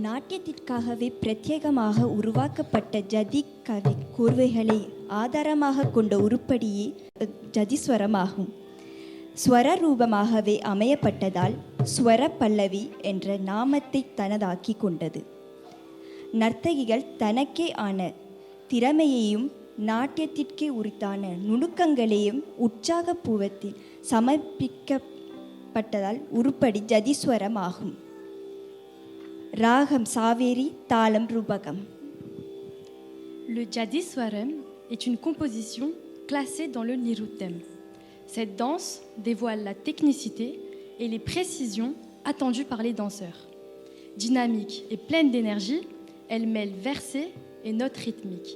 நாட்டியத்திற்காகவே பிரத்யேகமாக உருவாக்கப்பட்ட ஜதி கவி கூர்வைகளை ஆதாரமாக கொண்ட உருப்படியே ஜதிஸ்வரமாகும். ஸ்வர ரூபமாகவே அமையப்பட்டதால் ஸ்வர பல்லவி என்ற நாமத்தை தனதாக்கி கொண்டது. நர்த்தகிகள் தனக்கே ஆன திறமையையும் நாட்டியத்திற்கே உரித்தான நுணுக்கங்களையும் உற்சாகபூர்வத்தில் சமர்ப்பிக்கப்பட்டதால் உருப்படி ஜதிஸ்வரம் ஆகும். ராகம் சாவேரி, தாளம் ரூபகம். Le Jadiswaram est une composition classée dans le Niruttam. Cette danse dévoile la technicité et les précisions attendues par les danseurs. Dynamique et pleine d'énergie, elle mêle versets et notes rythmiques.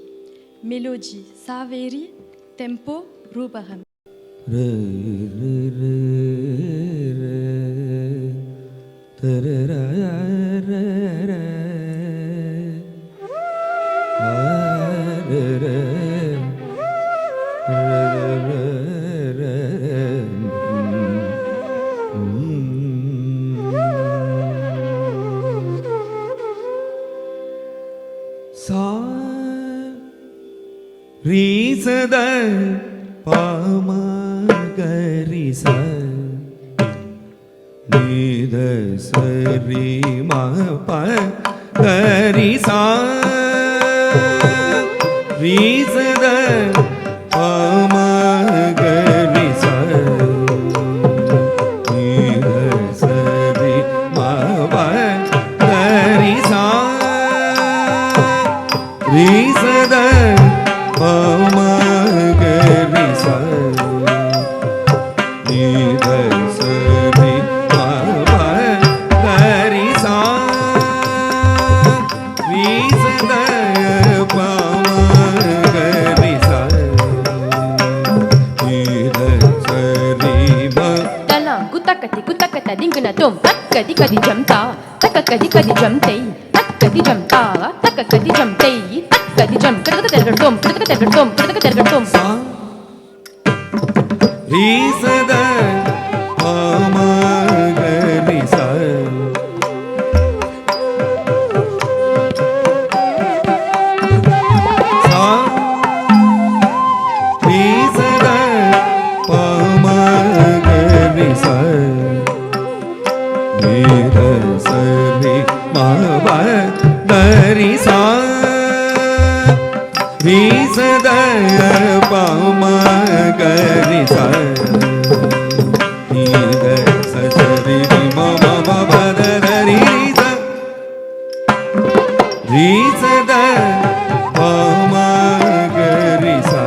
Mélodie, saveri, tempo, rubaham. Risada pama garisa nida sari ma pa garisa risada pama garisa nida sari ma pa garisa risada pama garisa nida sari ma pa garisa risada pama garisa nida sari ma dalam gutakati dingna tom takadi kadi jamta takadi kadi jamtei takadi jamta takadi jamtei takadi jam kadakada tom kadakada tom risada pama garisa sa risada pama garisa nida sari ma pa garisa risada pama garisa nida sari ma ma pa garisa risada pama garisa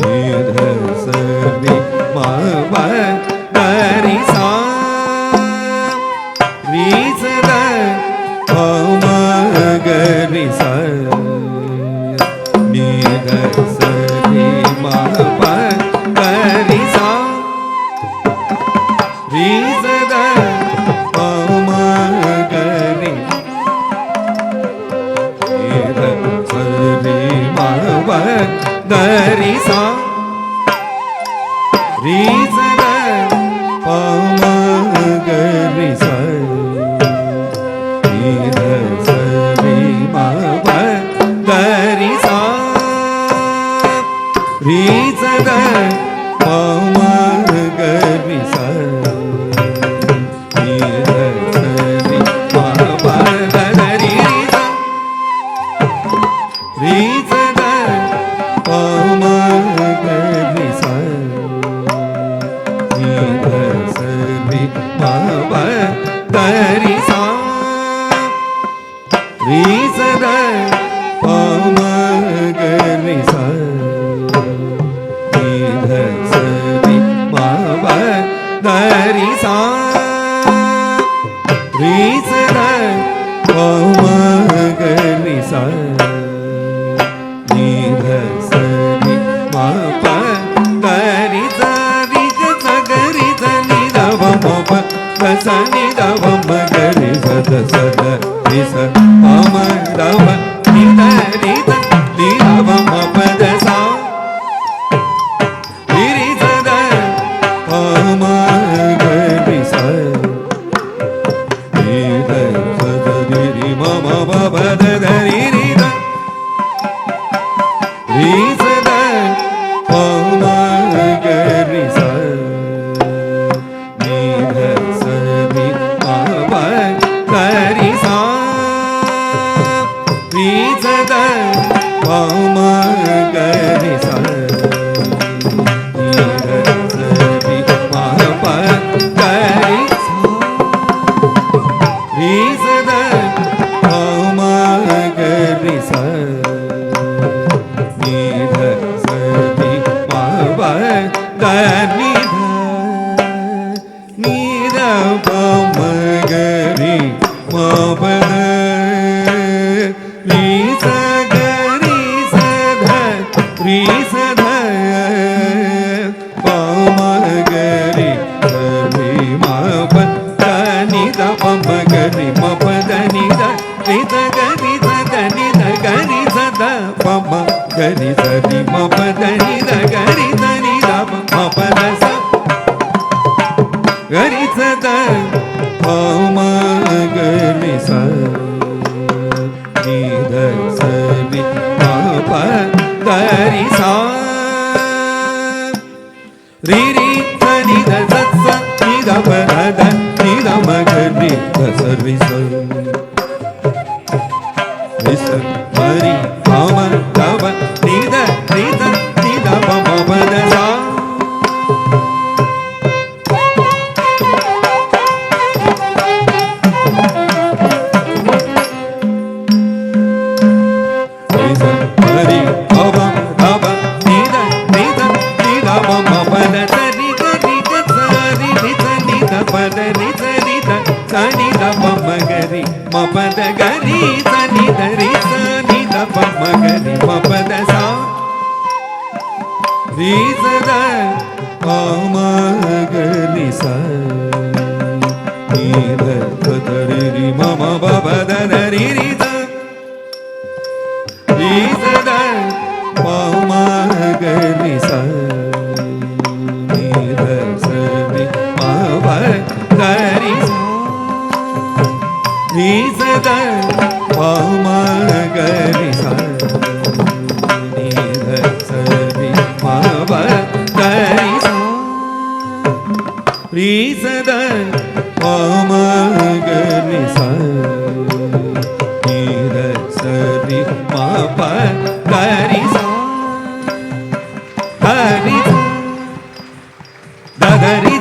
nida sari ma pa garisa risada pama garisa nida sari ma pa garisa risada pama garisa nida sari ma pa garisa risada pama garisa nida sari ma pa garisa risada pama garisa nida sari ma pa garisa risada pama garisa nida sari ma pa garisa risada pama garisa nida sari ma pa garisa risada pama garisa nida sari ma pa garisa risa garisa nida ma pa sa nida ma garisa sa risa pama dava nida rita nida ma pa sa risada pama garisa nida ಧನಿ ಧ ನೀರ ಪಮಗರಿ ಮಪದ ರೀ ಸ ಗರಿ ಸಧ ರೀ ಸಧ ಪಮಗರಿ ಗರಿ ಮಪ ಧನಿ ಧ ಪಮಗರಿ ಮಪದ ನಿ ಧ ರಿ ಧ ಗರಿ ಸದ ನಿ ಧ ಗರಿ ಸದ ಪಮ ಗರಿ ಸರಿ ಮಪದ ನಿ ಧ ಗರಿ ಧನಿ ಧ ಮಪದ ಸ ಗರಿ ಸದ ಪಮ ಗರಿ ಸ ನಿ ಧ ಸರಿ ಮಪ ಗರಿ ಸ ರಿ ರಿ ಸ ನಿ ಧ ಸ ಸ ನಿ ಧ ಪ ಧ ಧ ನಿ ಧ ಮ ಗರಿ ಧ ಸ ರಿ ಸ ರಿ ಸ ಮರಿ ಪಮ ಧಮ ನಿ ಧ ರಿ ಧ ನಿ ಧ ಪ ಮ ಪ ಧ ಸ ರಿ ಸ ಮರಿ ಪಮ ಧಮ ನಿ ಧ ರಿ ಧ ನಿ ಧ ಪ ಮ ಪ ಧ ಸ ರಿ ಗ ರಿ ಗ ಸ ರಿ ರಿ ಸ ನಿ ಧ ಪ ಧ ರಿ ಸ ರಿ ಧ ಸ ನಿ ಧ ಪ ಮ ಗರಿ ಮ ಪ ಧ ಗರಿ ಸ ನಿ ಧ ರಿ ಸ ನಿ ಧ ಪ ಮ ಗರಿ ಮ ಪ ಧ ಸ ರಿ ಸ ಧ ಪ ಮ ಗರಿ ಸ ನಿ ಧ ಪ ಧ ರಿ ರಿ ಮ ಮ ಪ ಪ ಧ ಧ ರಿ ರಿ ಸ ರಿ ಸ ಧ ಪ ಮ ಗರಿ ಸ ನಿ ಧ ಸ ರಿ ಮ ಪ ಗರಿ ಸ ರಿ ಸ ಧ ಪ ಮ ಗರಿ ಸ ನಿ ಧ ಸ ರಿ ಮ ಪ ಗರಿ ಸ ರಿ ಸ ಧ ಪ ಮ ಗರಿ ಸ ನಿ ಧ ಸ ರಿ ಮ ಪ ಗರಿ ಸ ಹರಿ ದ ಧ ರಿ